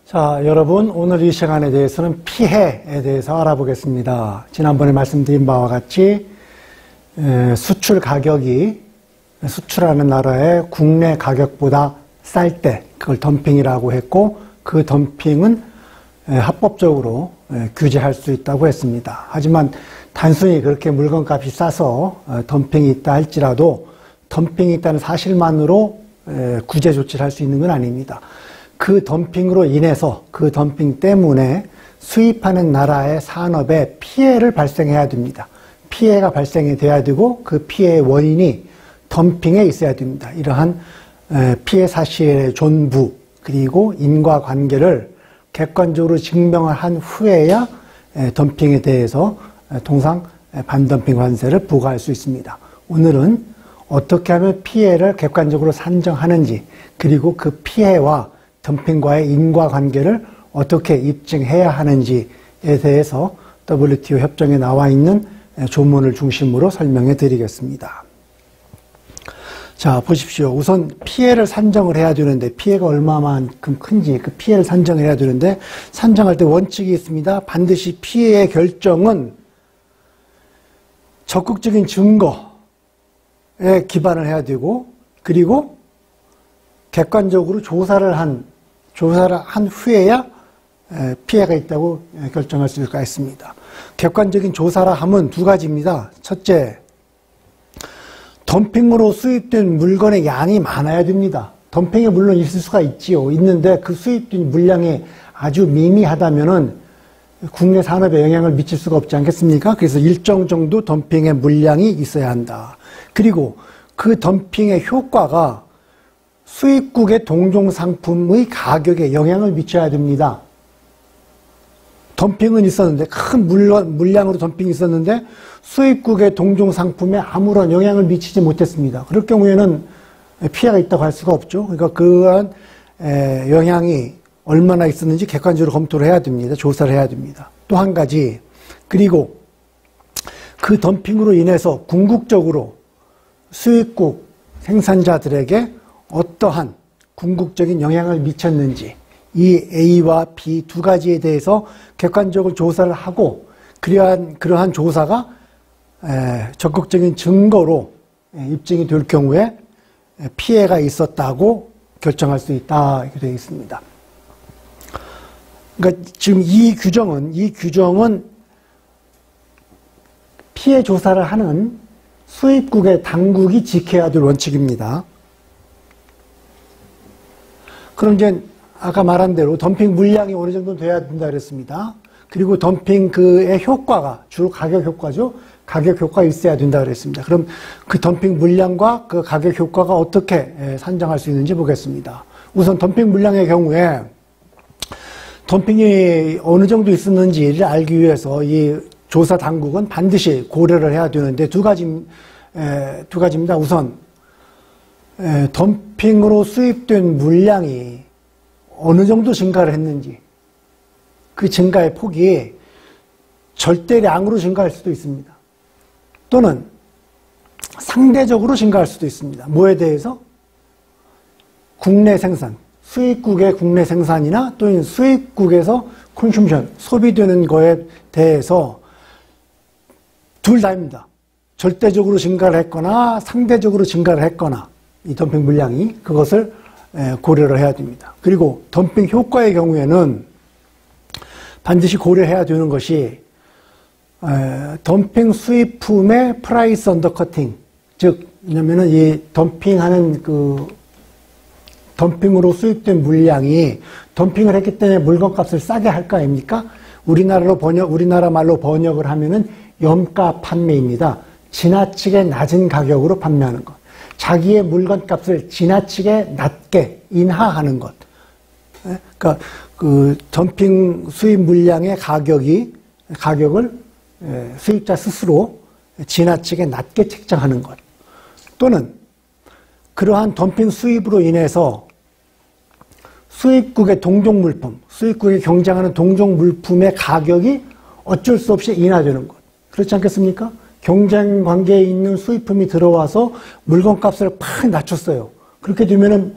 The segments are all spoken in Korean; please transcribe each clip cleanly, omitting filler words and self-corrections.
자, 여러분, 오늘 이 시간에 대해서는 피해에 대해서 알아보겠습니다. 지난번에 말씀드린 바와 같이 수출 가격이 수출하는 나라의 국내 가격보다 쌀 때 그걸 덤핑이라고 했고, 그 덤핑은 합법적으로 규제할 수 있다고 했습니다. 하지만 단순히 그렇게 물건값이 싸서 덤핑이 있다 할지라도 덤핑이 있다는 사실만으로 구제 조치를 할 수 있는 건 아닙니다. 그 덤핑으로 인해서, 그 덤핑 때문에 수입하는 나라의 산업에 피해를 발생해야 됩니다. 피해가 발생이 돼야 되고, 그 피해의 원인이 덤핑에 있어야 됩니다. 이러한 피해 사실의 존부, 그리고 인과관계를 객관적으로 증명을 한 후에야 덤핑에 대해서 통상 반덤핑 관세를 부과할 수 있습니다. 오늘은 어떻게 하면 피해를 객관적으로 산정하는지, 그리고 그 피해와 덤핑과의 인과관계를 어떻게 입증해야 하는지에 대해서 WTO 협정에 나와 있는 조문을 중심으로 설명해 드리겠습니다. 자, 보십시오. 우선 피해를 산정을 해야 되는데, 피해가 얼마만큼 큰지 그 피해를 산정해야 되는데, 산정할 때 원칙이 있습니다. 반드시 피해의 결정은 적극적인 증거에 기반을 해야 되고, 그리고 객관적으로 조사를 한 후에야 피해가 있다고 결정할 수가 있습니다. 객관적인 조사라 함은 두 가지입니다. 첫째, 덤핑으로 수입된 물건의 양이 많아야 됩니다. 덤핑이 물론 있을 수가 있지요. 있는데 그 수입된 물량이 아주 미미하다면은 국내 산업에 영향을 미칠 수가 없지 않겠습니까? 그래서 일정 정도 덤핑의 물량이 있어야 한다. 그리고 그 덤핑의 효과가 수입국의 동종 상품의 가격에 영향을 미쳐야 됩니다. 덤핑은 있었는데, 큰 물량으로 덤핑이 있었는데 수입국의 동종 상품에 아무런 영향을 미치지 못했습니다. 그럴 경우에는 피해가 있다고 할 수가 없죠. 그러니까 그러한 영향이 얼마나 있었는지 객관적으로 검토를 해야 됩니다. 조사를 해야 됩니다. 또 한 가지, 그리고 그 덤핑으로 인해서 궁극적으로 수입국 생산자들에게 어떠한 궁극적인 영향을 미쳤는지, 이 A와 B 두 가지에 대해서 객관적으로 조사를 하고, 그러한 조사가 적극적인 증거로 입증이 될 경우에 피해가 있었다고 결정할 수 있다, 이렇게 되어 있습니다. 그러니까 지금 이 규정은 피해 조사를 하는 수입국의 당국이 지켜야 될 원칙입니다. 그럼 이제 아까 말한 대로 덤핑 물량이 어느 정도 돼야 된다 그랬습니다. 그리고 덤핑 그의 효과가 주로 가격 효과죠. 가격 효과가 있어야 된다 그랬습니다. 그럼 그 덤핑 물량과 그 가격 효과가 어떻게 산정할 수 있는지 보겠습니다. 우선 덤핑 물량의 경우에 덤핑이 어느 정도 있었는지를 알기 위해서 이 조사 당국은 반드시 고려를 해야 되는데 두 가지입니다. 우선 덤핑으로 수입된 물량이 어느 정도 증가를 했는지, 그 증가의 폭이 절대량으로 증가할 수도 있습니다. 또는 상대적으로 증가할 수도 있습니다. 뭐에 대해서? 국내 생산, 수입국의 국내 생산이나 또는 수입국에서 컨슈션, 소비되는 거에 대해서 둘 다입니다. 절대적으로 증가를 했거나 상대적으로 증가를 했거나, 이 덤핑 물량이 그것을 고려를 해야 됩니다. 그리고 덤핑 효과의 경우에는 반드시 고려해야 되는 것이 덤핑 수입품의 프라이스 언더커팅, 즉 왜냐면은 이 덤핑하는 그 덤핑으로 수입된 물량이 덤핑을 했기 때문에 물건값을 싸게 할 거 아닙니까? 우리나라 말로 번역을 하면은 염가 판매입니다. 지나치게 낮은 가격으로 판매하는 것. 자기의 물건값을 지나치게 낮게 인하하는 것. 그러니까 그 덤핑 수입 물량의 가격을 수입자 스스로 지나치게 낮게 책정하는 것. 또는 그러한 덤핑 수입으로 인해서 수입국의 동종 물품, 수입국이 경쟁하는 동종 물품의 가격이 어쩔 수 없이 인하되는 것. 그렇지 않겠습니까? 경쟁 관계에 있는 수입품이 들어와서 물건값을 팍 낮췄어요. 그렇게 되면은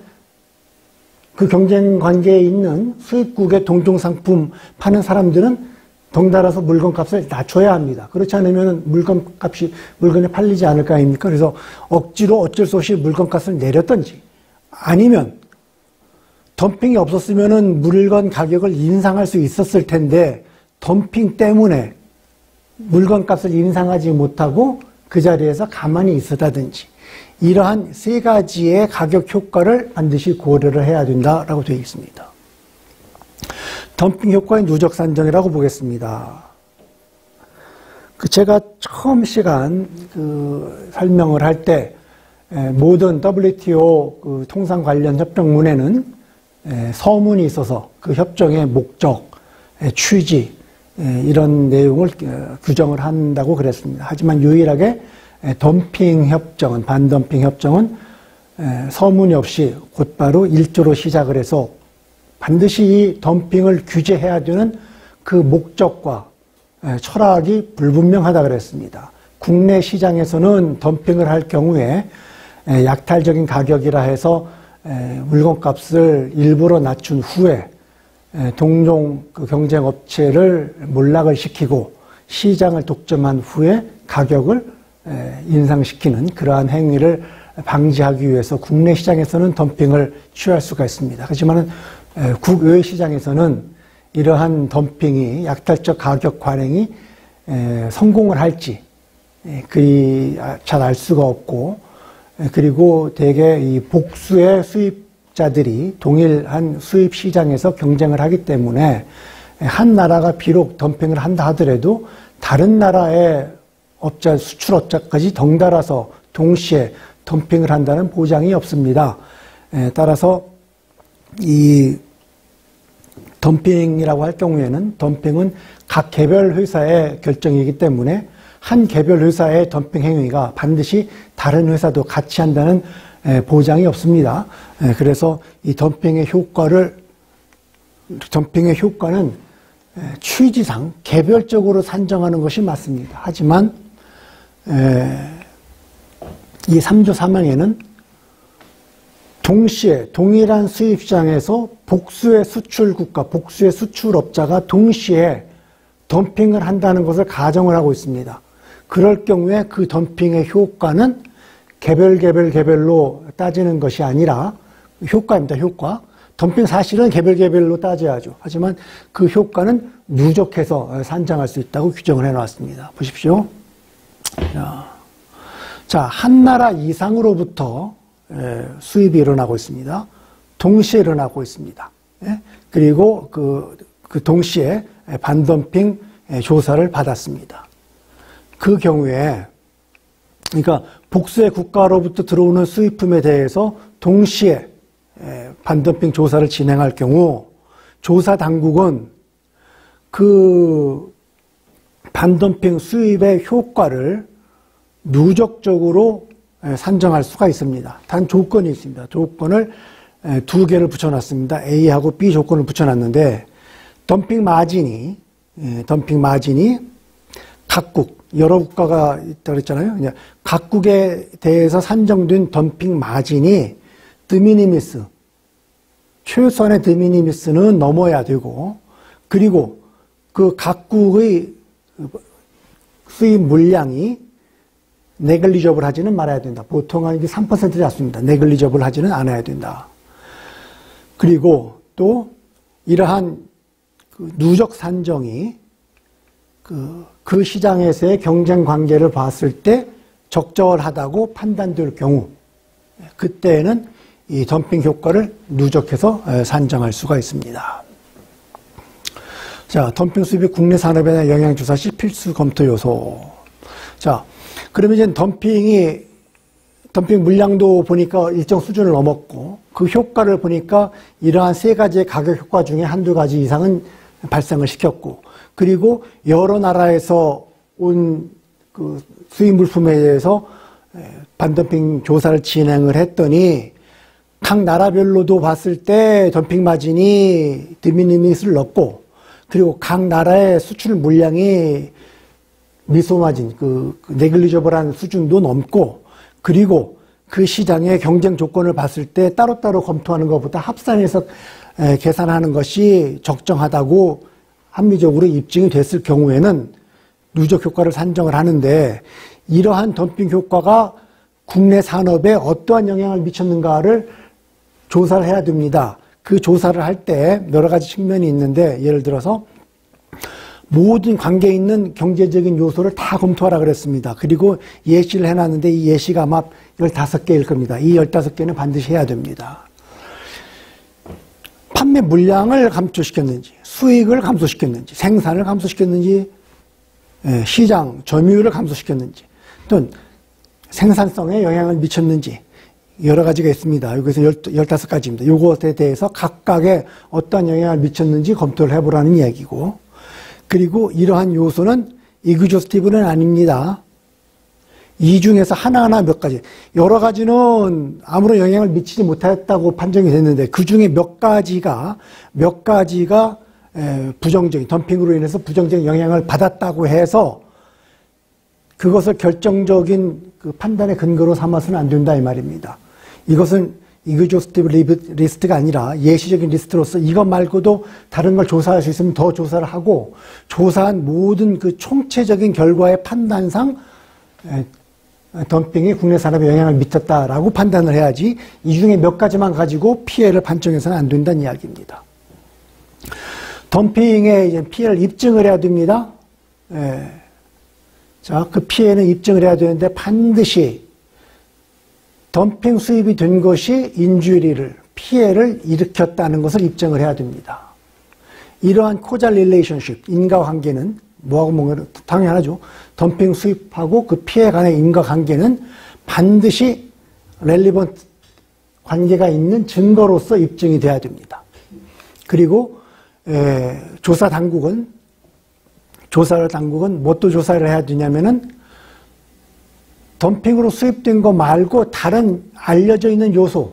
그 경쟁 관계에 있는 수입국의 동종상품 파는 사람들은 덩달아서 물건값을 낮춰야 합니다. 그렇지 않으면 물건이 팔리지 않을 거 아닙니까? 그래서 억지로 어쩔 수 없이 물건값을 내렸든지, 아니면 덤핑이 없었으면 물건 가격을 인상할 수 있었을 텐데 덤핑 때문에 물건값을 인상하지 못하고 그 자리에서 가만히 있었다든지, 이러한 세 가지의 가격 효과를 반드시 고려를 해야 된다라고 되어 있습니다. 덤핑 효과의 누적 산정이라고 보겠습니다. 제가 처음 시간 설명을 할 때 모든 WTO 통상 관련 협정문에는 서문이 있어서 그 협정의 목적, 취지 이런 내용을 규정을 한다고 그랬습니다. 하지만 유일하게 덤핑 협정은, 반덤핑 협정은 서문이 없이 곧바로 1조로 시작을 해서 반드시 이 덤핑을 규제해야 되는 그 목적과 철학이 불분명하다 그랬습니다. 국내 시장에서는 덤핑을 할 경우에 약탈적인 가격이라 해서 물건값을 일부러 낮춘 후에 동종 경쟁 업체를 몰락을 시키고 시장을 독점한 후에 가격을 인상시키는 그러한 행위를 방지하기 위해서 국내 시장에서는 덤핑을 취할 수가 있습니다. 하지만 국외 시장에서는 이러한 덤핑이, 약탈적 가격 관행이 성공을 할지 잘 알 수가 없고, 그리고 대개 이 복수의 수입자들이 동일한 수입 시장에서 경쟁을 하기 때문에 한 나라가 비록 덤핑을 한다 하더라도 다른 나라의 업자, 수출업자까지 덩달아서 동시에 덤핑을 한다는 보장이 없습니다. 따라서 이 덤핑이라고 할 경우에는 덤핑은 각 개별 회사의 결정이기 때문에 한 개별 회사의 덤핑 행위가 반드시 다른 회사도 같이 한다는 보장이 없습니다. 그래서 이 덤핑의 효과는 취지상 개별적으로 산정하는 것이 맞습니다. 하지만 이 3조 3항에는 동시에 동일한 수입시장에서 복수의 수출국가, 복수의 수출업자가 동시에 덤핑을 한다는 것을 가정을 하고 있습니다. 그럴 경우에 그 덤핑의 효과는 개별로 따지는 것이 아니라 효과입니다. 효과. 덤핑 사실은 개별로 따져야죠. 하지만 그 효과는 누적해서 산정할 수 있다고 규정을 해놨습니다. 보십시오. 자, 한 나라 이상으로부터 수입이 일어나고 있습니다. 동시에 일어나고 있습니다. 그리고 그 동시에 반덤핑 조사를 받았습니다. 그 경우에, 그러니까 복수의 국가로부터 들어오는 수입품에 대해서 동시에 반덤핑 조사를 진행할 경우 조사 당국은 그 반덤핑 수입의 효과를 누적적으로 산정할 수가 있습니다. 단 조건이 있습니다. 조건을 두 개를 붙여놨습니다. A하고 B 조건을 붙여놨는데 덤핑 마진이 각국, 여러 국가가 있다고 그랬잖아요. 각국에 대해서 산정된 덤핑 마진이 드미니미스, 최소한의 드미니미스는 넘어야 되고, 그리고 그 각국의 수입 물량이 네글리저블 하지는 말아야 된다. 보통 한 3%를 잡습니다. 네글리저블 하지는 않아야 된다. 그리고 또 이러한 누적 산정이 그 시장에서의 경쟁 관계를 봤을 때 적절하다고 판단될 경우, 그때에는 이 덤핑 효과를 누적해서 산정할 수가 있습니다. 자, 덤핑 수입이 국내 산업에 대한 영향 조사 시 필수 검토 요소. 자, 그러면 이제 덤핑 물량도 보니까 일정 수준을 넘었고, 그 효과를 보니까 이러한 세 가지의 가격 효과 중에 한두 가지 이상은 발생을 시켰고, 그리고 여러 나라에서 온 그 수입 물품에 대해서 반덤핑 조사를 진행을 했더니 각 나라별로도 봤을 때 덤핑 마진이 드미니미스를 넣고, 그리고 각 나라의 수출 물량이 미소 마진, 네글리저블한 수준도 넘고, 그리고 그 시장의 경쟁 조건을 봤을 때 따로따로 검토하는 것보다 합산해서 계산하는 것이 적정하다고 합리적으로 입증이 됐을 경우에는 누적 효과를 산정을 하는데, 이러한 덤핑 효과가 국내 산업에 어떠한 영향을 미쳤는가를 조사를 해야 됩니다. 그 조사를 할 때 여러 가지 측면이 있는데, 예를 들어서 모든 관계에 있는 경제적인 요소를 다 검토하라 그랬습니다. 그리고 예시를 해놨는데 이 예시가 아마 15개일 겁니다. 이 15개는 반드시 해야 됩니다. 판매 물량을 감소시켰는지, 수익을 감소시켰는지, 생산을 감소시켰는지, 시장 점유율을 감소시켰는지, 또는 생산성에 영향을 미쳤는지, 여러 가지가 있습니다. 여기서 15가지입니다. 이것에 대해서 각각의 어떤 영향을 미쳤는지 검토를 해보라는 이야기고, 그리고 이러한 요소는 이그조스티브는 아닙니다. 이 중에서 하나하나 몇 가지, 여러 가지는 아무런 영향을 미치지 못했다고 판정이 됐는데, 그 중에 몇 가지가 부정적인, 덤핑으로 인해서 부정적인 영향을 받았다고 해서 그것을 결정적인 그 판단의 근거로 삼아서는 안 된다 이 말입니다. 이것은 이그조스티브 리스트가 아니라 예시적인 리스트로서 이것 말고도 다른 걸 조사할 수 있으면 더 조사를 하고, 조사한 모든 그 총체적인 결과의 판단상 덤핑이 국내 산업에 영향을 미쳤다라고 판단을 해야지, 이 중에 몇 가지만 가지고 피해를 판정해서는 안 된다는 이야기입니다. 덤핑의 이제 피해를 입증을 해야 됩니다. 자, 그 피해는 입증을 해야 되는데 반드시 덤핑 수입이 된 것이 인주리를, 피해를 일으켰다는 것을 입증을 해야 됩니다. 이러한 코잘 릴레이션십, 인과관계는 뭐하고 뭐가 당연하죠. 덤핑 수입하고 그 피해 간의 인과관계는 반드시 렐리번트 관계가 있는 증거로서 입증이 돼야 됩니다. 그리고 조사 당국은 뭐 또 조사를 해야 되냐면은, 덤핑으로 수입된 거 말고 다른 알려져 있는 요소,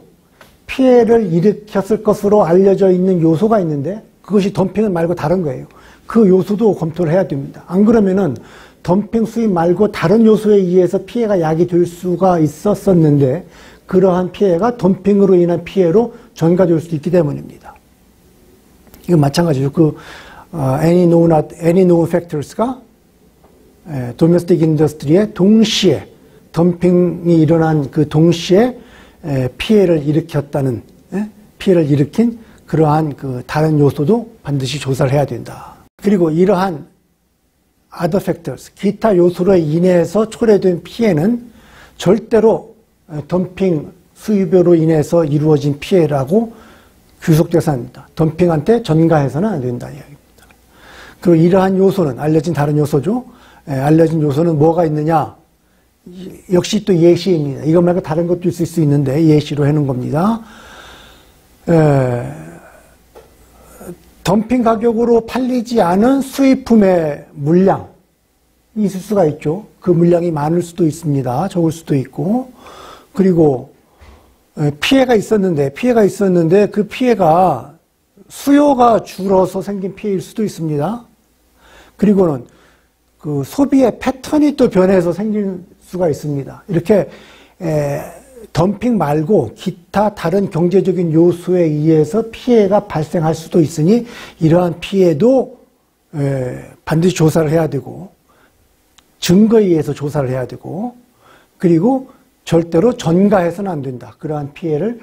피해를 일으켰을 것으로 알려져 있는 요소가 있는데 그것이 덤핑 말고 다른 거예요. 그 요소도 검토를 해야 됩니다. 안 그러면은 덤핑 수입 말고 다른 요소에 의해서 피해가 야기될 수가 있었었는데, 그러한 피해가 덤핑으로 인한 피해로 전가될 수도 있기 때문입니다. 이건 마찬가지죠. any known factors가 domestic industry에 동시에 덤핑이 일어난 그 동시에 피해를 일으킨 그러한 그 다른 요소도 반드시 조사를 해야 된다. 그리고 이러한 other factors, 기타 요소로 인해서 초래된 피해는 절대로 덤핑 수입으로 인해서 이루어진 피해라고 귀속돼서 합니다. 덤핑한테 전가해서는 안 된다는 이야기입니다. 그리고 이러한 요소는 알려진 다른 요소죠. 알려진 요소는 뭐가 있느냐? 역시 또 예시입니다. 이것 말고 다른 것도 있을 수 있는데 예시로 해놓은 겁니다. 덤핑 가격으로 팔리지 않은 수입품의 물량이 있을 수가 있죠. 그 물량이 많을 수도 있습니다. 적을 수도 있고. 그리고 피해가 있었는데 그 피해가 수요가 줄어서 생긴 피해일 수도 있습니다. 그리고는 그 소비의 패턴이 또 변해서 생길 수가 있습니다. 이렇게 덤핑 말고 기타 다른 경제적인 요소에 의해서 피해가 발생할 수도 있으니 이러한 피해도 반드시 조사를 해야 되고, 증거에 의해서 조사를 해야 되고, 그리고 절대로 전가해서는 안 된다. 그러한 피해를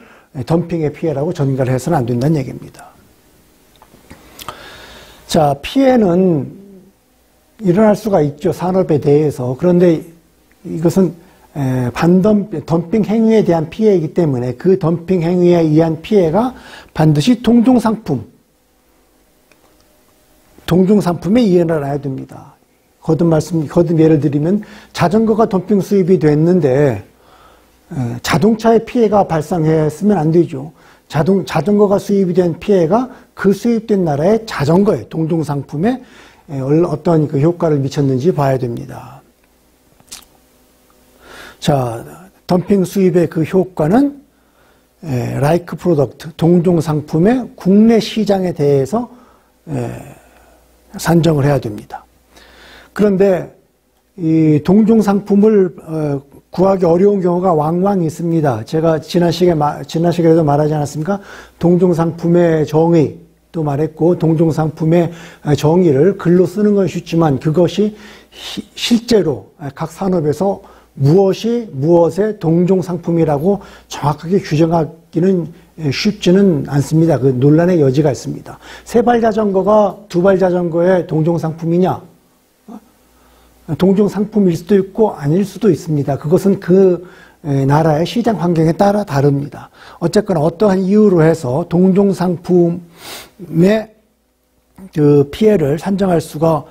덤핑의 피해라고 전가를 해서는 안 된다는 얘기입니다. 자, 피해는 일어날 수가 있죠. 산업에 대해서. 그런데 이것은 덤핑 행위에 대한 피해이기 때문에 그 덤핑 행위에 의한 피해가 반드시 동종상품에 일어나야 됩니다. 거듭 예를 들면 자전거가 덤핑 수입이 됐는데 자동차의 피해가 발생했으면 안 되죠. 자전거가 수입이 된 피해가 그 수입된 나라의 자전거에, 동종상품에 어떤 그 효과를 미쳤는지 봐야 됩니다. 자, 덤핑 수입의 그 효과는 라이크 프로덕트, 동종상품의 국내 시장에 대해서 산정을 해야 됩니다. 그런데 이 동종상품을 구하기 어려운 경우가 왕왕 있습니다. 제가 지난 시간에도 말하지 않았습니까? 동종상품의 정의도 말했고, 동종상품의 정의를 글로 쓰는 건 쉽지만 그것이 실제로 각 산업에서 무엇이 무엇의 동종상품이라고 정확하게 규정하기는 쉽지는 않습니다. 그 논란의 여지가 있습니다. 세발 자전거가 두발 자전거의 동종상품이냐? 동종상품일 수도 있고 아닐 수도 있습니다. 그것은 그 나라의 시장 환경에 따라 다릅니다. 어쨌거나 어떠한 이유로 해서 동종상품의 그 피해를 산정할 수가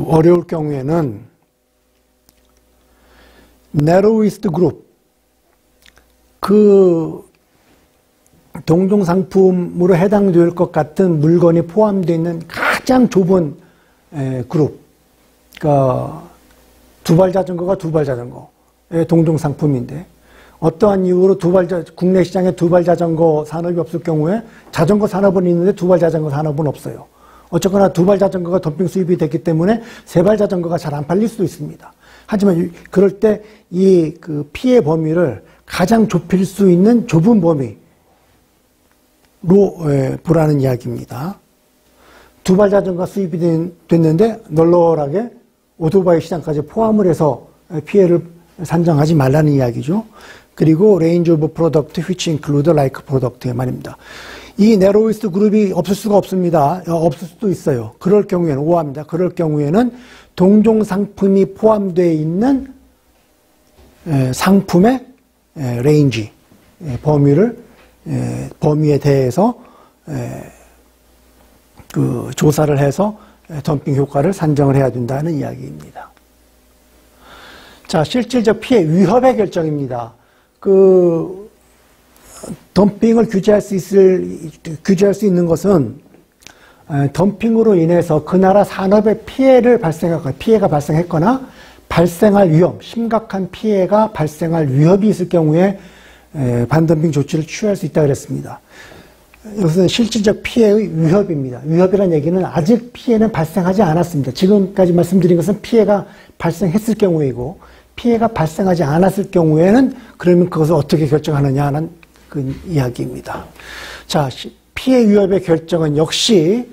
어려울 경우에는 narrowest group, 그 동종상품으로 해당될 것 같은 물건이 포함되어 있는 가장 좁은 그룹, 그러니까 두발 자전거가 두발 자전거의 동종상품인데, 어떠한 이유로 국내 시장에 두발 자전거 산업이 없을 경우에 자전거 산업은 있는데 두발 자전거 산업은 없어요. 어쨌거나 두발 자전거가 덤핑 수입이 됐기 때문에 세발 자전거가 잘 안 팔릴 수도 있습니다. 하지만 그럴 때 이 그 피해 범위를 가장 좁힐 수 있는 좁은 범위로 보라는 이야기입니다. 두발 자전거가 수입이 됐는데 널널하게 오토바이 시장까지 포함을 해서 피해를 산정하지 말라는 이야기죠. 그리고 range of product which include like product의 말입니다. 이 narrowest 그룹이 없을 수가 없습니다. 없을 수도 있어요. 그럴 경우에는, 오합니다. 그럴 경우에는 동종 상품이 포함되어 있는 상품의 레인지, 범위에 대해서 그 조사를 해서 덤핑 효과를 산정을 해야 된다는 이야기입니다. 자, 실질적 피해 위협의 결정입니다. 그 덤핑을 규제할 수 있는 것은 덤핑으로 인해서 그 나라 산업에 피해가 발생했거나 발생할 위험, 심각한 피해가 발생할 위협이 있을 경우에 반덤핑 조치를 취할 수 있다고 그랬습니다. 이것은 실질적 피해의 위협입니다. 위협이라는 얘기는 아직 피해는 발생하지 않았습니다. 지금까지 말씀드린 것은 피해가 발생했을 경우이고, 피해가 발생하지 않았을 경우에는 그러면 그것을 어떻게 결정하느냐 하는 그 이야기입니다. 자, 피해 위협의 결정은 역시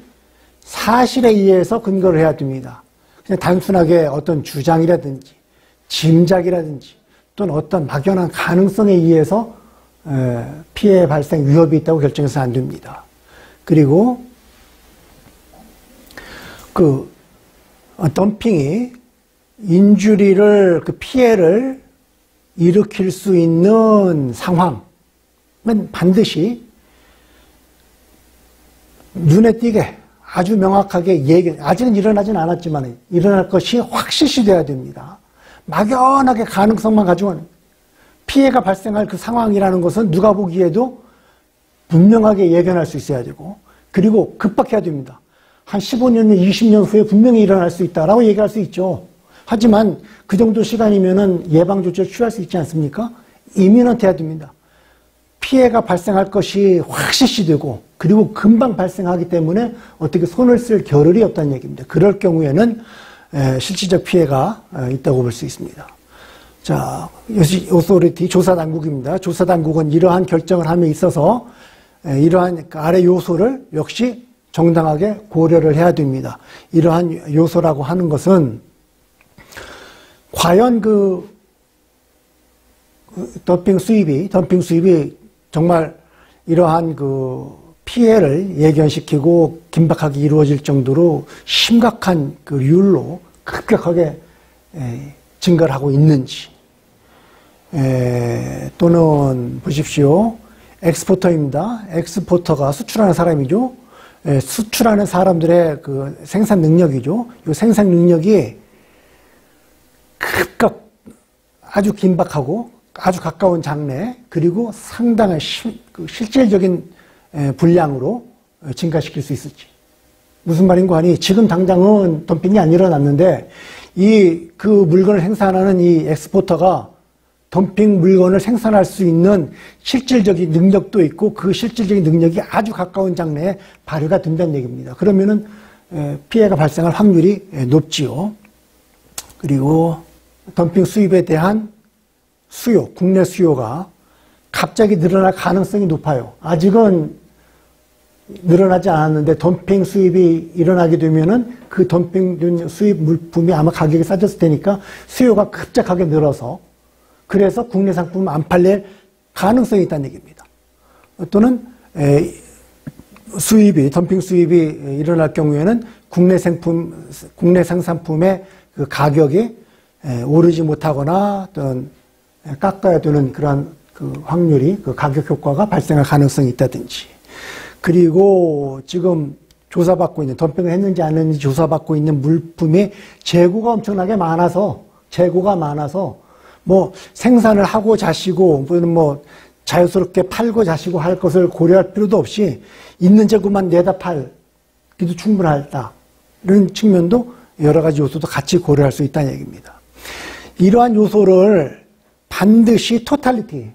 사실에 의해서 근거를 해야 됩니다. 그냥 단순하게 어떤 주장이라든지 짐작이라든지 또는 어떤 막연한 가능성에 의해서 피해 발생 위협이 있다고 결정해서는 안 됩니다. 그리고 그 덤핑이 인주리를, 그 피해를 일으킬 수 있는 상황은 반드시 눈에 띄게 아주 명확하게 아직은 일어나진 않았지만 일어날 것이 확실시돼야 됩니다. 막연하게 가능성만 가지고는 피해가 발생할 그 상황이라는 것은 누가 보기에도 분명하게 예견할 수 있어야 되고, 그리고 급박해야 됩니다. 한 15년, 20년 후에 분명히 일어날 수 있다라고 얘기할 수 있죠. 하지만 그 정도 시간이면은 예방 조치를 취할 수 있지 않습니까? 이민헌트해야 됩니다. 피해가 발생할 것이 확실시되고, 그리고 금방 발생하기 때문에 어떻게 손을 쓸 겨를이 없다는 얘기입니다. 그럴 경우에는 실질적 피해가 있다고 볼 수 있습니다. 자, 오소리티 조사당국입니다. 조사당국은 이러한 결정을 함에 있어서 이러한 아래 요소를 역시 정당하게 고려를 해야 됩니다. 이러한 요소라고 하는 것은 과연 그 덤핑 수입이 정말 이러한 그 피해를 예견시키고 긴박하게 이루어질 정도로 심각한 그 률로 급격하게 증가를 하고 있는지, 또는 보십시오. 엑스포터입니다. 엑스포터가 수출하는 사람이죠. 수출하는 사람들의 그 생산 능력이죠. 이 생산 능력이 급각 아주 긴박하고 아주 가까운 장래, 그리고 상당한 실질적인 분량으로 증가시킬 수 있을지. 무슨 말인고 하니, 지금 당장은 덤핑이 안 일어났는데 그 물건을 생산하는 이 엑스포터가 덤핑 물건을 생산할 수 있는 실질적인 능력도 있고, 그 실질적인 능력이 아주 가까운 장래에 발휘가 된다는 얘기입니다. 그러면은 피해가 발생할 확률이 높지요. 그리고 덤핑 수입에 대한 수요, 국내 수요가 갑자기 늘어날 가능성이 높아요. 아직은 늘어나지 않았는데 덤핑 수입이 일어나게 되면은 그 덤핑 수입 물품이 아마 가격이 싸졌을 테니까 수요가 급작하게 늘어서 그래서 국내 상품 안 팔릴 가능성이 있다는 얘기입니다. 또는 수입이 덤핑 수입이 일어날 경우에는 국내 생산품의 그 가격이 오르지 못하거나 어떤 깎아야 되는 그러한 그 확률이 그 가격 효과가 발생할 가능성이 있다든지. 그리고 지금 조사받고 있는 덤핑을 했는지 안 했는지 조사받고 있는 물품이 재고가 엄청나게 많아서 뭐 생산을 하고 자시고 뭐 자유스럽게 팔고 자시고 할 것을 고려할 필요도 없이 있는 재고만 내다 팔기도 충분하다. 이런 측면도 여러 가지 요소도 같이 고려할 수 있다는 얘기입니다. 이러한 요소를 반드시 토탈리티,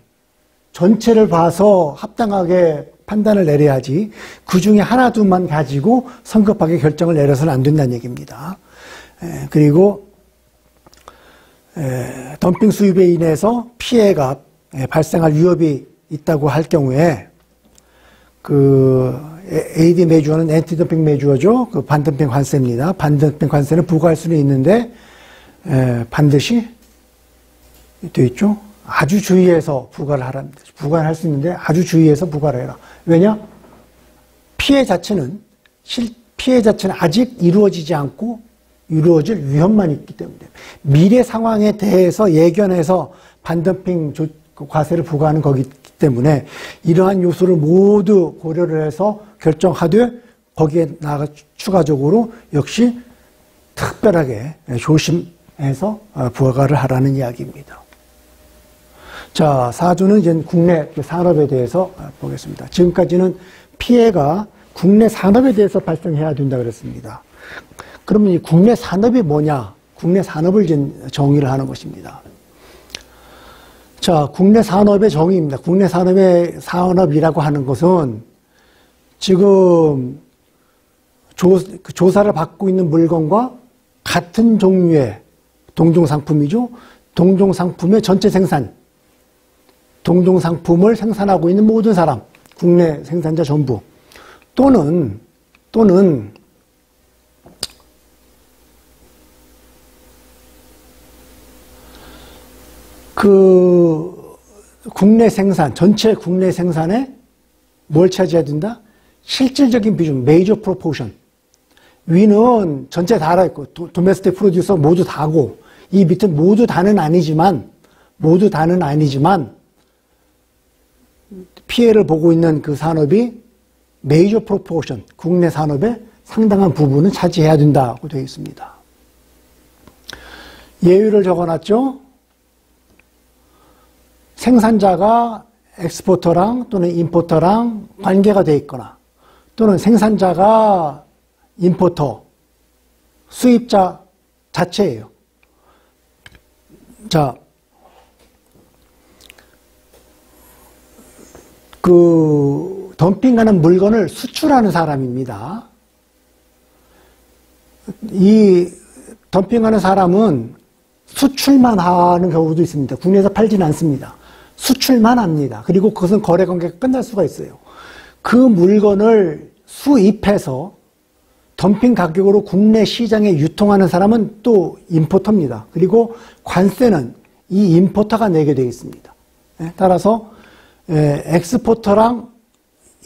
전체를 봐서 합당하게 판단을 내려야지 그 중에 하나 둘만 가지고 성급하게 결정을 내려서는 안 된다는 얘기입니다. 그리고 덤핑 수입에 인해서 피해가 발생할 위협이 있다고 할 경우에 그 AD 메주어는 엔티덤핑 메주어죠. 그 반덤핑 관세입니다. 반덤핑 관세는 부과할 수는 있는데 반드시 되어 있죠. 아주 주의해서 부과를 하랍니다. 부과를 할 수 있는데 아주 주의해서 부과를 해라. 왜냐? 피해 자체는 아직 이루어지지 않고 이루어질 위험만 있기 때문에 미래 상황에 대해서 예견해서 반덤핑 과세를 부과하는 거기 때문에 이러한 요소를 모두 고려를 해서 결정하되 거기에 나아가 추가적으로 역시 특별하게 조심해서 부과를 하라는 이야기입니다. 자, 4조는 이제 국내 산업에 대해서 보겠습니다. 지금까지는 피해가 국내 산업에 대해서 발생해야 된다 그랬습니다. 그러면 이 국내 산업이 뭐냐? 국내 산업을 이제 정의를 하는 것입니다. 자, 국내 산업의 정의입니다. 국내 산업이라고 하는 것은 지금 조사를 받고 있는 물건과 같은 종류의 동종상품이죠. 동종상품의 전체 생산, 동종상품을 생산하고 있는 모든 사람, 국내 생산자 전부, 또는 그 국내 생산, 전체 국내 생산에 뭘 차지해야 된다? 실질적인 비중, 메이저 프로포션. 위는 전체 다 알아있고, 도메스틱 프로듀서 모두 다고, 이 밑은 모두 다는 아니지만, 피해를 보고 있는 그 산업이 메이저 프로포션, 국내 산업의 상당한 부분은 차지해야 된다고 되어 있습니다. 예율을 적어놨죠? 생산자가 엑스포터랑 또는 임포터랑 관계가 되어 있거나 또는 생산자가 임포터, 수입자 자체예요. 자, 그 덤핑하는 물건을 수출하는 사람입니다. 이 덤핑하는 사람은 수출만 하는 경우도 있습니다. 국내에서 팔지는 않습니다. 수출만 합니다. 그리고 그것은 거래 관계가 끝날 수가 있어요. 그 물건을 수입해서 덤핑 가격으로 국내 시장에 유통하는 사람은 또 임포터입니다. 그리고 관세는 이 임포터가 내게 되어 있습니다. 따라서 엑스포터랑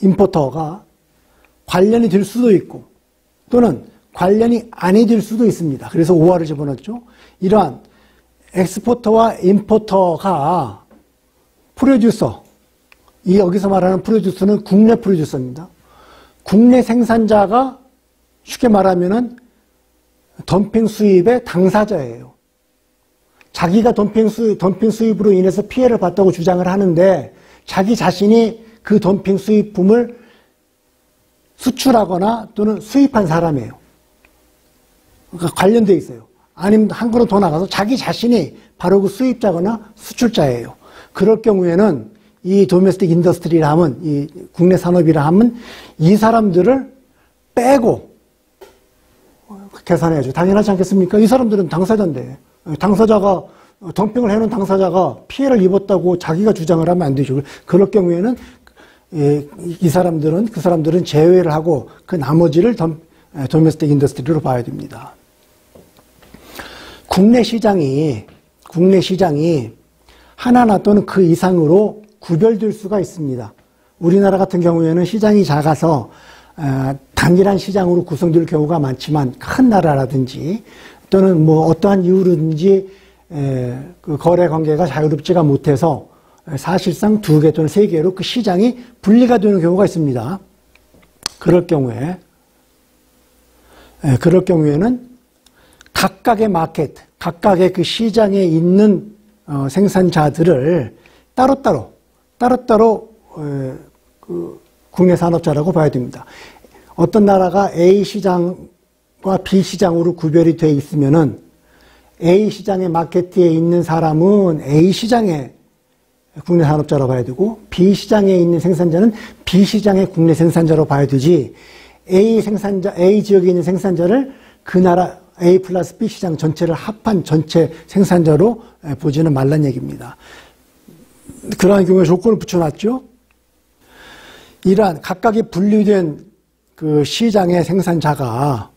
임포터가 관련이 될 수도 있고 또는 관련이 아니 될 수도 있습니다. 그래서 5화를 집어넣었죠. 이러한 엑스포터와 임포터가 프로듀서, 이 여기서 말하는 프로듀서는 국내 프로듀서입니다. 국내 생산자가 쉽게 말하면은 덤핑 수입의 당사자예요. 자기가 덤핑 수입으로 인해서 피해를 봤다고 주장을 하는데 자기 자신이 그 덤핑 수입품을 수출하거나 또는 수입한 사람이에요. 그러니까 관련되어 있어요. 아니면 한 걸음 더 나가서 자기 자신이 바로 그 수입자거나 수출자예요. 그럴 경우에는 이 도메스틱 인더스트리라 하면, 이 국내 산업이라 하면 이 사람들을 빼고 계산해야죠. 당연하지 않겠습니까? 이 사람들은 당사자인데 덤핑을 해놓은 당사자가 피해를 입었다고 자기가 주장을 하면 안 되죠. 그럴 경우에는 그 사람들은 제외를 하고 그 나머지를 도메스틱 인더스트리로 봐야 됩니다. 국내 시장이 하나나 또는 그 이상으로 구별될 수가 있습니다. 우리나라 같은 경우에는 시장이 작아서 단일한 시장으로 구성될 경우가 많지만 큰 나라라든지 또는 뭐 어떠한 이유로든지 그 거래 관계가 자유롭지가 못해서 사실상 2개 또는 3개로 그 시장이 분리가 되는 경우가 있습니다. 그럴 경우에는 각각의 마켓, 각각의 그 시장에 있는 생산자들을 따로따로 그 국내 산업자라고 봐야 됩니다. 어떤 나라가 A 시장과 B 시장으로 구별이 되어 있으면은 A 시장의 마케트에 있는 사람은 A 시장의 국내 산업자로 봐야 되고 B 시장에 있는 생산자는 B 시장의 국내 생산자로 봐야 되지 A 지역에 있는 생산자를 그 나라 A 플러스 B 시장 전체를 합한 전체 생산자로 보지는 말란 얘기입니다. 그러한 경우에 조건을 붙여놨죠. 이러한 각각의 분리된 그 시장의 생산자가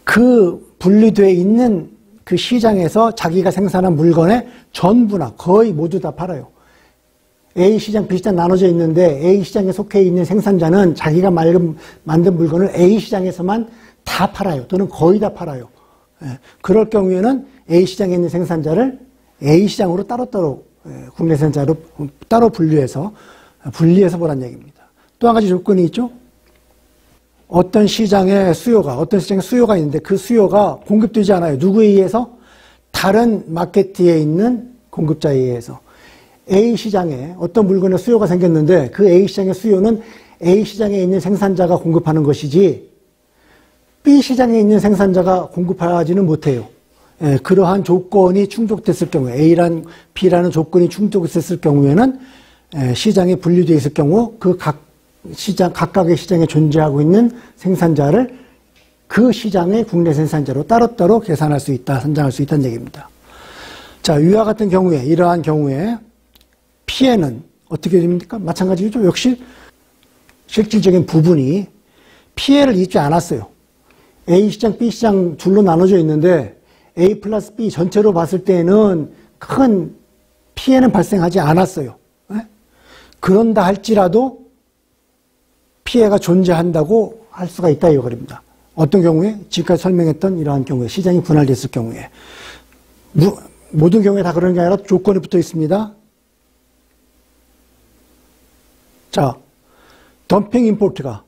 그 분리되어 있는 그 시장에서 자기가 생산한 물건의 전부나 거의 모두 다 팔아요. A 시장, B 시장 나눠져 있는데 A 시장에 속해 있는 생산자는 자기가 만든 물건을 A 시장에서만 다 팔아요. 또는 거의 다 팔아요. 그럴 경우에는 A 시장에 있는 생산자를 A 시장으로 따로따로 국내 생산자로 따로 분리해서 보란 얘기입니다. 또 한 가지 조건이 있죠. 어떤 시장의 수요가 있는데 그 수요가 공급되지 않아요. 누구에 의해서? 다른 마케트에 있는 공급자에 의해서. A 시장에 어떤 물건의 수요가 생겼는데 그 A 시장의 수요는 A 시장에 있는 생산자가 공급하는 것이지 B 시장에 있는 생산자가 공급하지는 못해요. 그러한 조건이 충족됐을 경우에 A란 B라는 조건이 충족됐을 경우에는 시장이 분리되어 있을 경우 그 각각의 시장에 존재하고 있는 생산자를 그 시장의 국내 생산자로 따로따로 계산할 수 있다, 선정할 수 있다는 얘기입니다. 자, 위와 같은 경우에, 이러한 경우에 피해는 어떻게 됩니까? 마찬가지죠. 역시 실질적인 부분이 피해를 입지 않았어요. A 시장, B 시장 둘로 나눠져 있는데 A 플러스 B 전체로 봤을 때는 큰 피해는 발생하지 않았어요. 그런다 할지라도 피해가 존재한다고 할 수가 있다 이거입니다. 어떤 경우에? 지금까지 설명했던 이러한 경우에 시장이 분할됐을 경우에 모든 경우에 다 그런 게 아니라 조건이 붙어 있습니다. 자, 덤핑 임포트가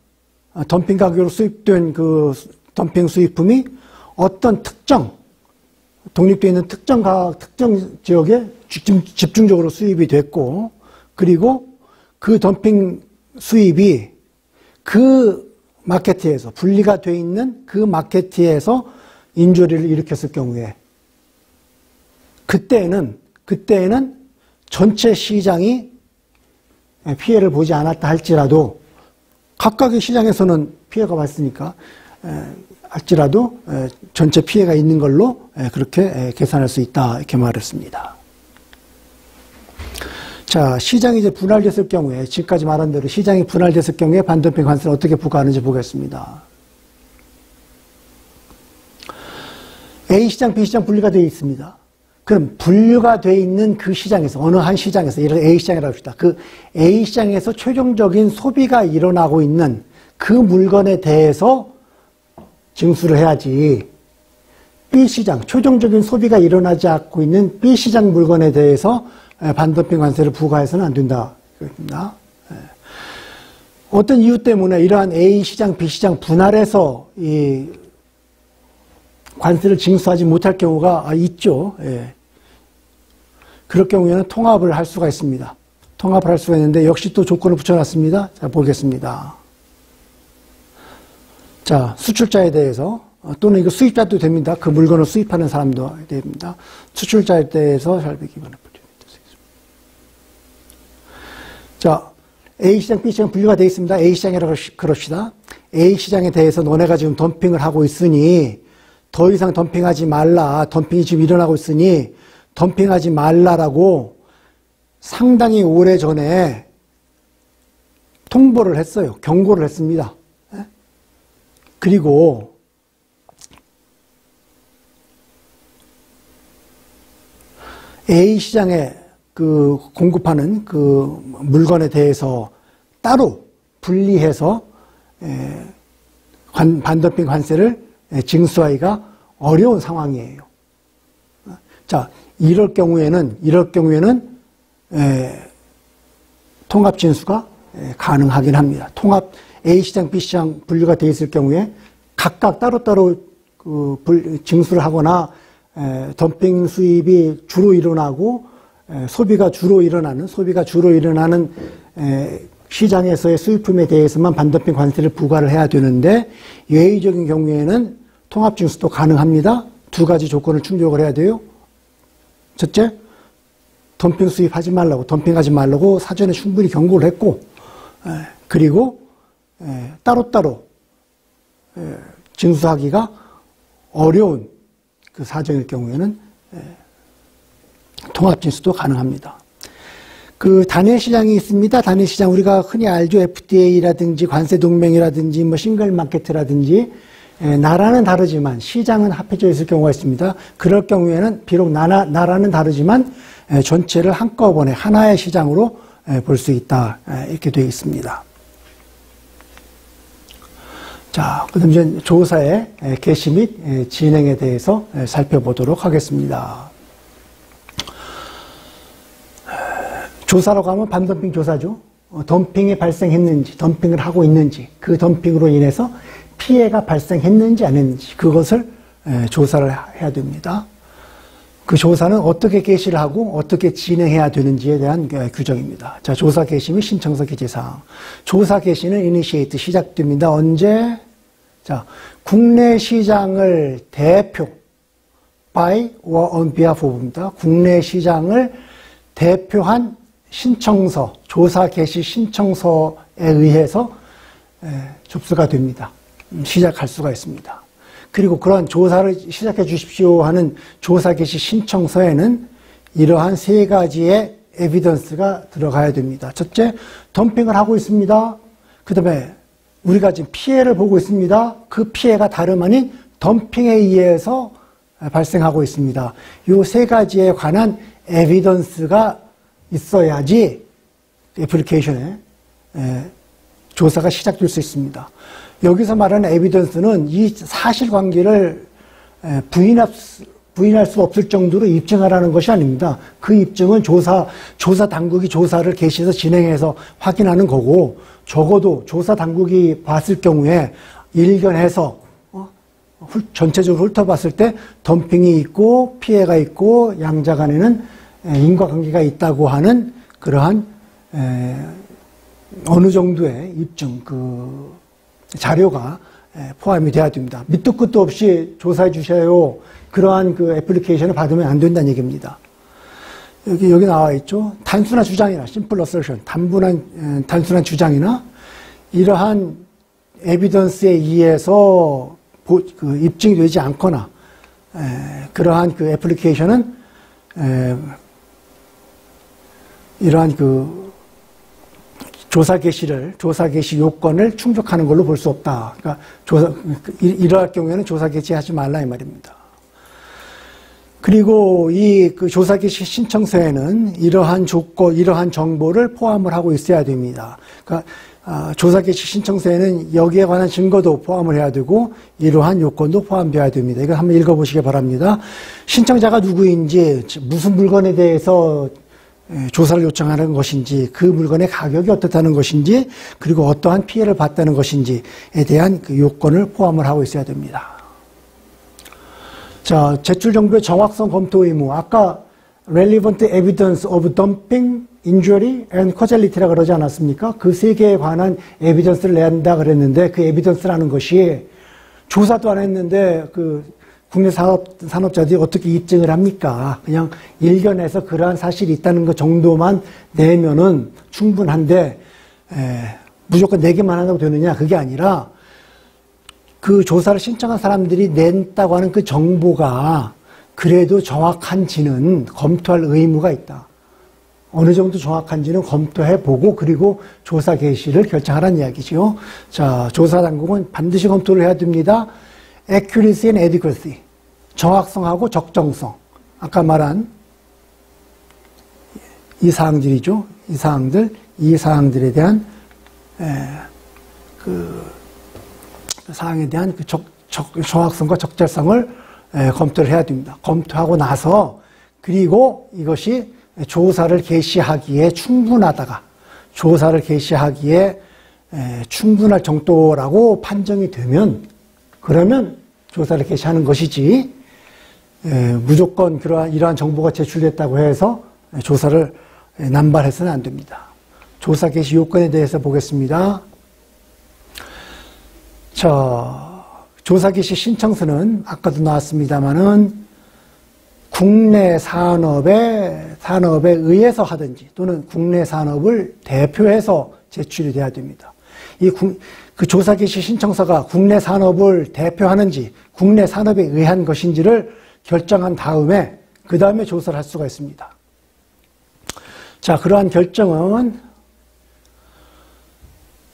덤핑 가격으로 수입된 그 덤핑 수입품이 어떤 독립되어 있는 특정 지역에 집중적으로 수입이 됐고 그리고 그 덤핑 수입이 그 마케트에서 분리가 되어 있는 그 마케트에서 인조리를 일으켰을 경우에 그때에는 전체 시장이 피해를 보지 않았다 할지라도 각각의 시장에서는 피해가 왔으니까 할지라도 전체 피해가 있는 걸로 그렇게 계산할 수 있다 이렇게 말했습니다. 자, 시장이 이제 분할됐을 경우에 지금까지 말한 대로 시장이 분할됐을 경우에 반덤핑 관세를 어떻게 부과하는지 보겠습니다. A 시장, B 시장 분리가 되어 있습니다. 그럼 분류가 되어 있는 그 시장에서 어느 한 시장에서 예를 들어 A 시장이라고 합시다. 그 A 시장에서 최종적인 소비가 일어나고 있는 그 물건에 대해서 징수를 해야지 B 시장, 최종적인 소비가 일어나지 않고 있는 B 시장 물건에 대해서 반덤핑 관세를 부과해서는 안 된다. 어떤 이유 때문에 이러한 A 시장, B 시장 분할해서 이 관세를 징수하지 못할 경우가 있죠. 그럴 경우에는 통합을 할 수가 있습니다. 통합을 할 수가 있는데 역시 또 조건을 붙여놨습니다. 자, 보겠습니다. 자, 수출자에 대해서 또는 이거 수입자도 됩니다. 그 물건을 수입하는 사람도 됩니다. 수출자에 대해서 샬비 기본을 자, A 시장, B 시장 분류가 되어 있습니다. A 시장이라고 그럽시다. A 시장에 대해서 너네가 지금 덤핑을 하고 있으니 더 이상 덤핑하지 말라. 덤핑이 지금 일어나고 있으니 덤핑하지 말라라고 상당히 오래전에 통보를 했어요. 경고를 했습니다. 그리고 A 시장에 그 공급하는 그 물건에 대해서 따로 분리해서 반덤핑 관세를 징수하기가 어려운 상황이에요. 자, 이럴 경우에는 통합 징수가 가능하긴 합니다. 통합 A 시장, B 시장 분류가 되어 있을 경우에 각각 따로따로 징수를 하거나 덤핑 수입이 주로 일어나고 소비가 주로 일어나는 시장에서의 수입품에 대해서만 반덤핑 관세를 부과를 해야 되는데 예외적인 경우에는 통합 징수도 가능합니다. 두 가지 조건을 충족을 해야 돼요. 첫째, 덤핑 수입하지 말라고, 덤핑하지 말라고 사전에 충분히 경고를 했고, 그리고 따로따로 징수하기가 어려운 그 사정일 경우에는 통합 징수도 가능합니다. 그 단일 시장이 있습니다. 단일 시장 우리가 흔히 알죠. FTA라든지 관세 동맹이라든지 뭐 싱글 마케트라든지 나라는 다르지만 시장은 합해져 있을 경우가 있습니다. 그럴 경우에는 비록 나라는 다르지만 전체를 한꺼번에 하나의 시장으로 볼 수 있다. 이렇게 되어 있습니다. 자, 그럼 이제 조사의 개시 및 진행에 대해서 살펴보도록 하겠습니다. 조사라고 하면 반덤핑 조사죠. 덤핑이 발생했는지, 덤핑을 하고 있는지, 그 덤핑으로 인해서 피해가 발생했는지 안 했는지 그것을 조사를 해야 됩니다. 그 조사는 어떻게 개시를 하고 어떻게 진행해야 되는지에 대한 규정입니다. 자, 조사 개시 및 신청서 개시사항. 조사 개시는 이니시에이트 시작됩니다. 언제? 자, 국내 시장을 대표 by or on behalf of입니다. 국내 시장을 대표한 신청서, 조사 개시 신청서에 의해서 접수가 됩니다. 시작할 수가 있습니다. 그리고 그런 조사를 시작해 주십시오 하는 조사 개시 신청서에는 이러한 세 가지의 에비던스가 들어가야 됩니다. 첫째, 덤핑을 하고 있습니다. 그 다음에 우리가 지금 피해를 보고 있습니다. 그 피해가 다름 아닌 덤핑에 의해서 발생하고 있습니다. 이 세 가지에 관한 에비던스가 있어야지 애플리케이션에 조사가 시작될 수 있습니다. 여기서 말하는 에비던스는 이 사실관계를 부인할 수 없을 정도로 입증하라는 것이 아닙니다. 그 입증은 조사 당국이 조사를 개시해서 진행해서 확인하는 거고, 적어도 조사 당국이 봤을 경우에 일견해서 전체적으로 훑어봤을 때 덤핑이 있고 피해가 있고 양자 간에는 인과관계가 있다고 하는 그러한 어느 정도의 입증 자료가 포함이 돼야 됩니다. 밑도 끝도 없이 조사해 주셔요. 그러한 그 애플리케이션을 받으면 안 된다는 얘기입니다. 여기 나와 있죠. 단순한 주장이나 simple assertion, 단순한 주장이나 이러한 에비던스에 의해서 입증이 되지 않거나 그러한 그 애플리케이션은 이러한 조사 개시 요건을 충족하는 걸로 볼 수 없다. 그러니까 이러할 경우에는 조사 개시하지 말라 이 말입니다. 그리고 그 조사 개시 신청서에는 이러한 정보를 포함을 하고 있어야 됩니다. 그러니까 조사 개시 신청서에는 여기에 관한 증거도 포함을 해야 되고 이러한 요건도 포함되어야 됩니다. 이거 한번 읽어보시기 바랍니다. 신청자가 누구인지, 무슨 물건에 대해서 조사를 요청하는 것인지, 그 물건의 가격이 어떻다는 것인지, 그리고 어떠한 피해를 봤다는 것인지에 대한 그 요건을 포함을 하고 있어야 됩니다. 자, 제출 정보의 정확성 검토 의무. 아까 relevant evidence of dumping, injury and causality라고 그러지 않았습니까? 그 세 개에 관한 에비던스를 낸다 그랬는데 그 에비던스라는 것이 조사도 안 했는데 국내 산업자들이 어떻게 입증을 합니까? 그냥 일견해서 그러한 사실이 있다는 것 정도만 내면은 충분한데 무조건 내기만 한다고 되느냐? 그게 아니라 그 조사를 신청한 사람들이 냈다고 하는 그 정보가 그래도 정확한지는 검토할 의무가 있다. 어느 정도 정확한지는 검토해보고 그리고 조사 개시를 결정하라는 이야기죠. 자, 조사당국은 반드시 검토를 해야 됩니다. accuracy and adequacy. 정확성하고 적정성. 아까 말한 이 사항들이죠. 이 사항들에 대한 그 사항에 대한 그 정확성과 적절성을 검토를 해야 됩니다. 검토하고 나서 그리고 이것이 조사를 개시하기에 충분하다가 조사를 개시하기에 충분할 정도라고 판정이 되면 그러면 조사를 개시하는 것이지 무조건 이러한 정보가 제출됐다고 해서 조사를 남발해서는 안 됩니다. 조사 개시 요건에 대해서 보겠습니다. 자, 조사 개시 신청서는 아까도 나왔습니다마는 국내 산업에 의해서 하든지 또는 국내 산업을 대표해서 제출이 돼야 됩니다. 그 조사 개시 신청서가 국내 산업을 대표하는지 국내 산업에 의한 것인지를 결정한 다음에 그 다음에 조사를 할 수가 있습니다. 자, 그러한 결정은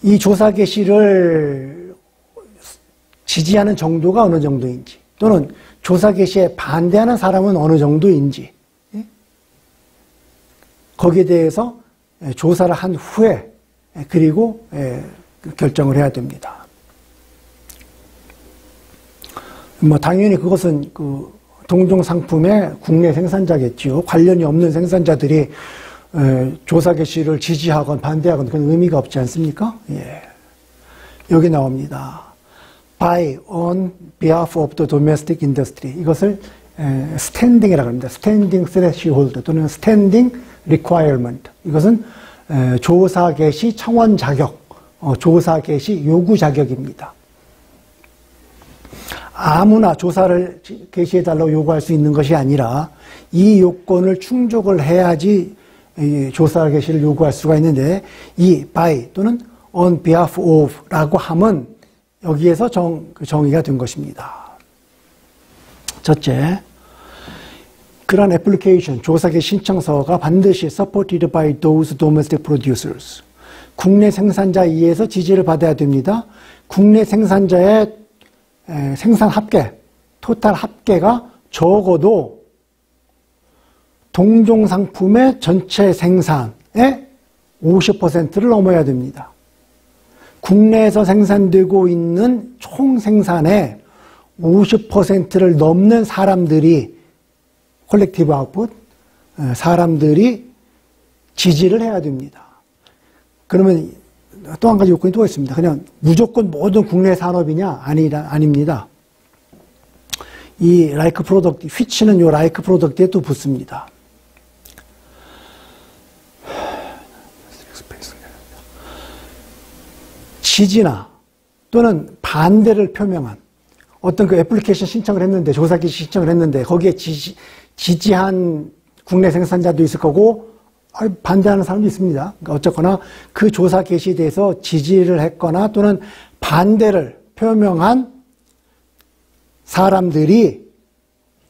이 조사 개시를 지지하는 정도가 어느 정도인지 또는 조사 개시에 반대하는 사람은 어느 정도인지 거기에 대해서 조사를 한 후에 그리고 결정을 해야 됩니다. 뭐 당연히 그것은 그 동종 상품의 국내 생산자겠지요. 관련이 없는 생산자들이 조사 개시를 지지하건 반대하건 그런 의미가 없지 않습니까? 예. 여기 나옵니다. By on behalf of the domestic industry. 이것을 스탠딩이라고 합니다. 스탠딩 threshold 또는 스탠딩 requirement. 이것은 조사 개시 청원 자격, 조사 개시 요구 자격입니다. 아무나 조사를 개시해달라고 요구할 수 있는 것이 아니라 이 요건을 충족을 해야지 조사 개시를 요구할 수가 있는데 이 by 또는 on behalf of 라고 하면 여기에서 정의가 된 것입니다. 첫째, 그런 애플리케이션, 조사 개시 신청서가 반드시 supported by those domestic producers. 국내 생산자에 의해서 지지를 받아야 됩니다. 국내 생산자의 생산 합계, 토탈 합계가 적어도 동종 상품의 전체 생산의 50%를 넘어야 됩니다. 국내에서 생산되고 있는 총 생산의 50%를 넘는 사람들이 콜렉티브 아웃풋, 사람들이 지지를 해야 됩니다. 그러면 또 한 가지 요건이 또 있습니다. 그냥 무조건 모든 국내 산업이냐? 아닙니다. 이 라이크 프로덕트, 휘치는 요 라이크 프로덕트에 또 붙습니다. 지지나 또는 반대를 표명한 어떤 그 애플리케이션 신청을 했는데, 조사 개시 신청을 했는데, 거기에 지지한 국내 생산자도 있을 거고, 반대하는 사람도 있습니다. 그러니까 어쨌거나 그 조사 개시에 대해서 지지를 했거나 또는 반대를 표명한 사람들이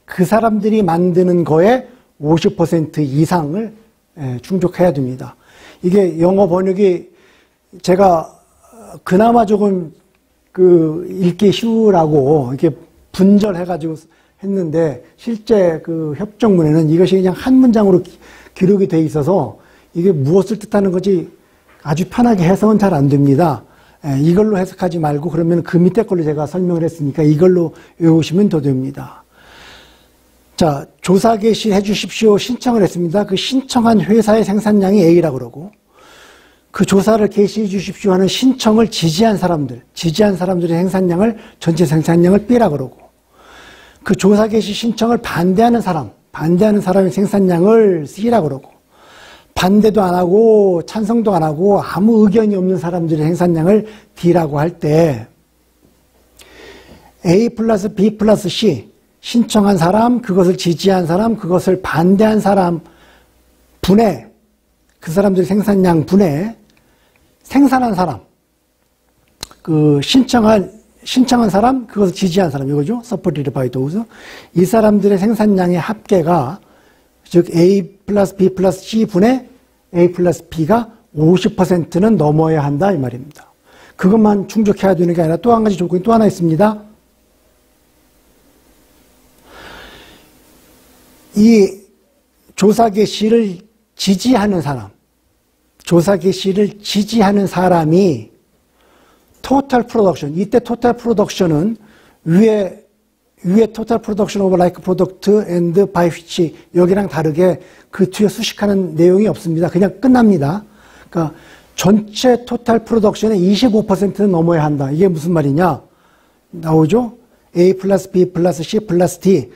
그 사람들이 만드는 거에 50% 이상을 충족해야 됩니다. 이게 영어 번역이 제가 그나마 조금 읽기 쉬우라고 이렇게 분절해가지고 했는데 실제 그 협정문에는 이것이 그냥 한 문장으로 기록이 돼 있어서 이게 무엇을 뜻하는 건지 아주 편하게 해석은 잘 안 됩니다. 이걸로 해석하지 말고 그러면 그 밑에 걸로 제가 설명을 했으니까 이걸로 외우시면 더 됩니다. 자, 조사 개시 해주십시오 신청을 했습니다. 그 신청한 회사의 생산량이 A라고 그러고 그 조사를 개시해 주십시오 하는 신청을 지지한 사람들의 생산량을 전체 생산량을 B라고 그러고 그 조사 개시 신청을 반대하는 사람의 생산량을 C라고 그러고 반대도 안 하고 찬성도 안 하고 아무 의견이 없는 사람들의 생산량을 D라고 할 때 A 플러스 B 플러스 C 신청한 사람, 그것을 지지한 사람, 그것을 반대한 사람 분의 그 사람들의 생산량 분의 생산한 사람, 그 신청한 신청한 사람, 그것을 지지한 사람, 이거죠. supported by those. 이 사람들의 생산량의 합계가, 즉, A 플러스 B 플러스 C 분의 A 플러스 B가 50%는 넘어야 한다, 이 말입니다. 그것만 충족해야 되는 게 아니라 또 한 가지 조건이 또 하나 있습니다. 이 조사 개시를 지지하는 사람, 조사 개시를 지지하는 사람이 토탈 프로덕션, 이때 토탈 프로덕션은 위에 토탈 프로덕션 오브 라이크 프로덕트 앤드 바이 휘치 여기랑 다르게 그 뒤에 수식하는 내용이 없습니다. 그냥 끝납니다. 그러니까 전체 토탈 프로덕션의 25%는 넘어야 한다. 이게 무슨 말이냐? 나오죠? A 플러스 B 플러스 C 플러스 D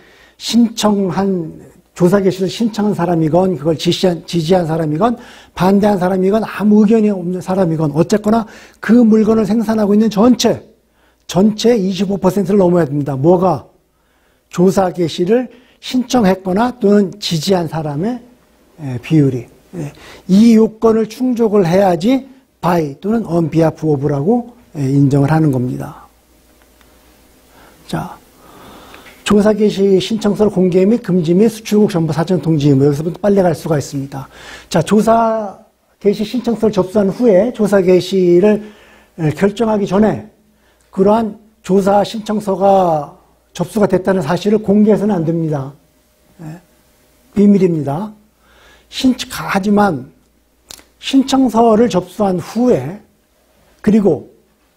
조사 개시를 신청한 사람이건 그걸 지지한 사람이건 반대한 사람이건 아무 의견이 없는 사람이건 어쨌거나 그 물건을 생산하고 있는 전체 25%를 넘어야 됩니다. 뭐가? 조사 개시를 신청했거나 또는 지지한 사람의 비율이. 이 요건을 충족을 해야지 by 또는 on behalf of라고 인정을 하는 겁니다. 자, 조사 개시 신청서를 공개 및 금지 및 수출국 정보 사전 통지 의무. 여기서부터 빨리 갈 수가 있습니다. 자, 조사 개시 신청서를 접수한 후에 조사 개시를 결정하기 전에 그러한 조사 신청서가 접수가 됐다는 사실을 공개해서는 안 됩니다. 비밀입니다. 하지만 신청서를 접수한 후에 그리고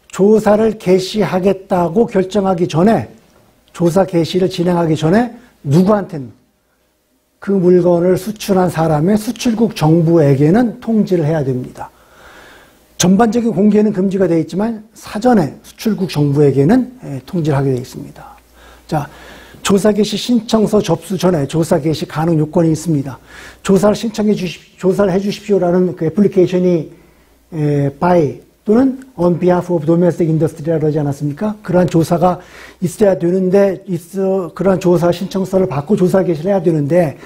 조사를 개시하겠다고 결정하기 전에 조사 개시를 진행하기 전에 누구한테는 그 물건을 수출한 사람의 수출국 정부에게는 통지를 해야 됩니다. 전반적인 공개는 금지가 되어 있지만 사전에 수출국 정부에게는 통지를 하게 되어 있습니다. 자, 조사 개시 신청서 접수 전에 조사 개시 가능 요건이 있습니다. 조사를 조사를 해 주십시오라는 그 애플리케이션이 by 또는 on behalf of domestic industry라고 하지 않았습니까? 그러한 조사가 있어야 되는데, 그러한 조사 신청서를 받고 조사 개시를 해야 되는데,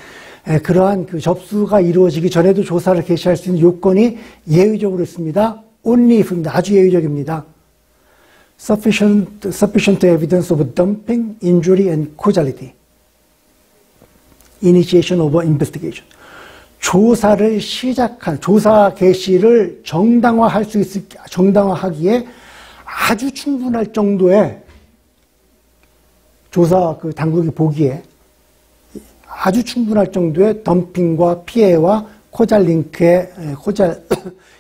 그러한 그 접수가 이루어지기 전에도 조사를 개시할 수 있는 요건이 예외적으로 있습니다. only if입니다. 아주 예외적입니다. sufficient evidence of dumping, injury and causality. initiation of investigation. 조사 개시를 정당화하기에 아주 충분할 정도의 조사 당국이 보기에 아주 충분할 정도의 덤핑과 피해와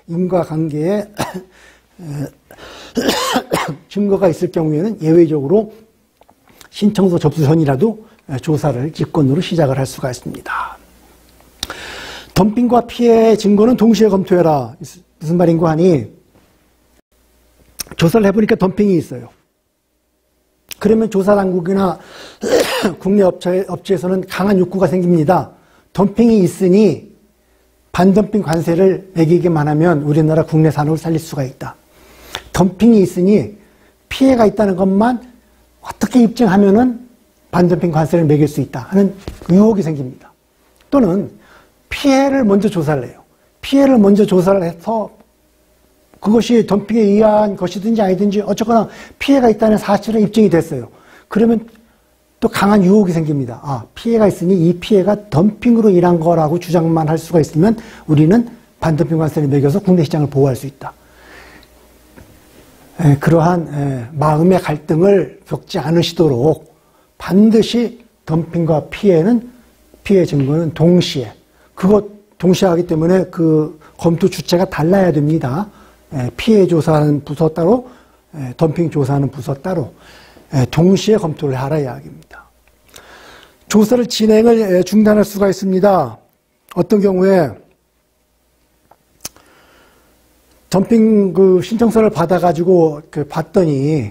인과관계의 증거가 있을 경우에는 예외적으로 신청서 접수 전이라도 조사를 직권으로 시작을 할 수가 있습니다. 덤핑과 피해의 증거는 동시에 검토해라. 무슨 말인고 하니 조사를 해보니까 덤핑이 있어요. 그러면 조사당국이나 국내 업체에서는 강한 욕구가 생깁니다. 덤핑이 있으니 반덤핑 관세를 매기기만 하면 우리나라 국내 산업을 살릴 수가 있다. 덤핑이 있으니 피해가 있다는 것만 어떻게 입증하면은 반덤핑 관세를 매길 수 있다 하는 의혹이 생깁니다. 또는 피해를 먼저 조사를 해요. 피해를 먼저 조사를 해서 그것이 덤핑에 의한 것이든지 아니든지 어쨌거나 피해가 있다는 사실은 입증이 됐어요. 그러면 또 강한 유혹이 생깁니다. 아, 피해가 있으니 이 피해가 덤핑으로 인한 거라고 주장만 할 수가 있으면 우리는 반덤핑 관세를 매겨서 국내 시장을 보호할 수 있다. 그러한 마음의 갈등을 겪지 않으시도록 반드시 덤핑과 피해 증거는 동시에 하기 때문에 그 검토 주체가 달라야 됩니다. 피해 조사하는 부서 따로, 덤핑 조사하는 부서 따로 동시에 검토를 하라 이야기입니다. 조사를 진행을 중단할 수가 있습니다. 어떤 경우에 덤핑 신청서를 받아가지고 봤더니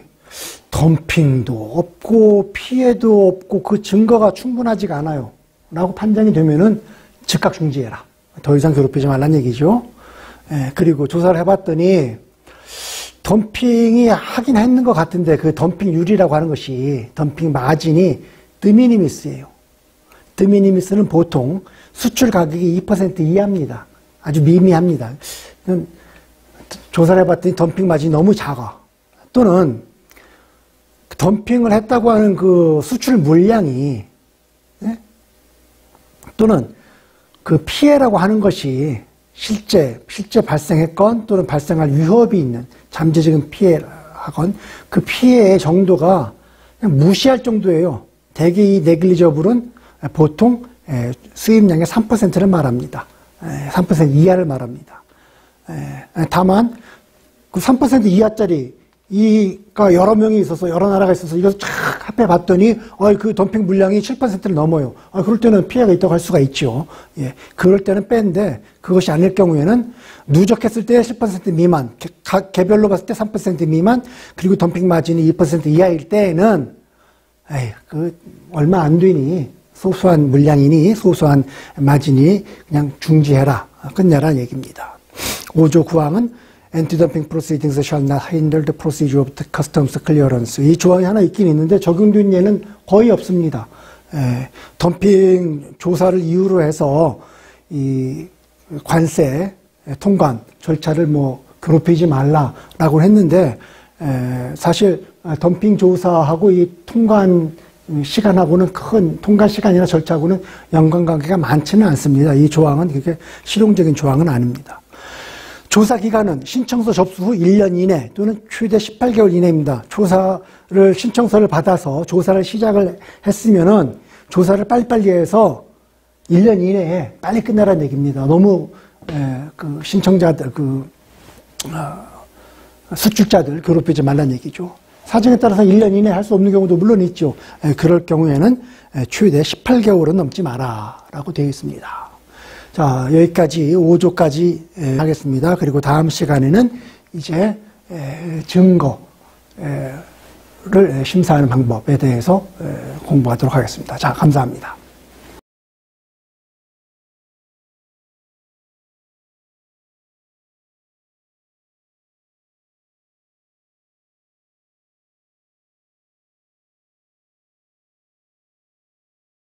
덤핑도 없고 피해도 없고 그 증거가 충분하지가 않아요. 라고 판단이 되면은 즉각 중지해라. 더 이상 괴롭히지 말란 얘기죠. 그리고 조사를 해봤더니 덤핑이 하긴 했는 것 같은데 그 덤핑률이라고 하는 것이 덤핑 마진이 드미니미스예요. 드미니미스는 보통 수출 가격이 2% 이하입니다. 아주 미미합니다. 조사를 해봤더니 덤핑 마진이 너무 작아. 또는 덤핑을 했다고 하는 그 수출 물량이, 예? 또는 그 피해라고 하는 것이 실제 발생했건 또는 발생할 위협이 있는 잠재적인 피해하건 그 피해의 정도가 그냥 무시할 정도예요. 대개 이 네글리저블은 보통 수입량의 3%를 말합니다. 3% 이하를 말합니다. 다만 그 3% 이하짜리 이가 여러 명이 있어서 여러 나라가 있어서 이걸 쫙 합해 봤더니 그 덤핑 물량이 7%를 넘어요. 그럴 때는 피해가 있다고 할 수가 있죠. 예, 그럴 때는 뺀데 그것이 아닐 경우에는 누적했을 때 10% 미만, 각 개별로 봤을 때 3% 미만, 그리고 덤핑 마진이 2% 이하일 때에는 얼마 안 되니 소소한 물량이니 소소한 마진이 그냥 중지해라, 끝내라는 얘기입니다. 5조 9항은 Anti-dumping proceedings shall not hinder the procedure of the customs clearance. 이 조항이 하나 있긴 있는데 적용된 예는 거의 없습니다. 덤핑 조사를 이유로 해서 이 관세, 통관 절차를 괴롭히지 말라라고 했는데 사실 덤핑 조사하고 이 통관 시간하고는 큰 통관 시간이나 절차하고는 연관관계가 많지는 않습니다. 이 조항은 그렇게 실용적인 조항은 아닙니다. 조사 기간은 신청서 접수 후 1년 이내 또는 최대 18개월 이내입니다. 신청서를 받아서 조사를 시작을 했으면은 조사를 빨리빨리 해서 1년 이내에 빨리 끝내라는 얘기입니다. 너무 그 신청자들, 수출자들 괴롭히지 말라는 얘기죠. 사정에 따라서 1년 이내에 할 수 없는 경우도 물론 있죠. 그럴 경우에는 최대 18개월은 넘지 마라라고 되어 있습니다. 자, 여기까지 5조까지 하겠습니다. 그리고 다음 시간에는 이제 증거를 심사하는 방법에 대해서 공부하도록 하겠습니다. 자, 감사합니다.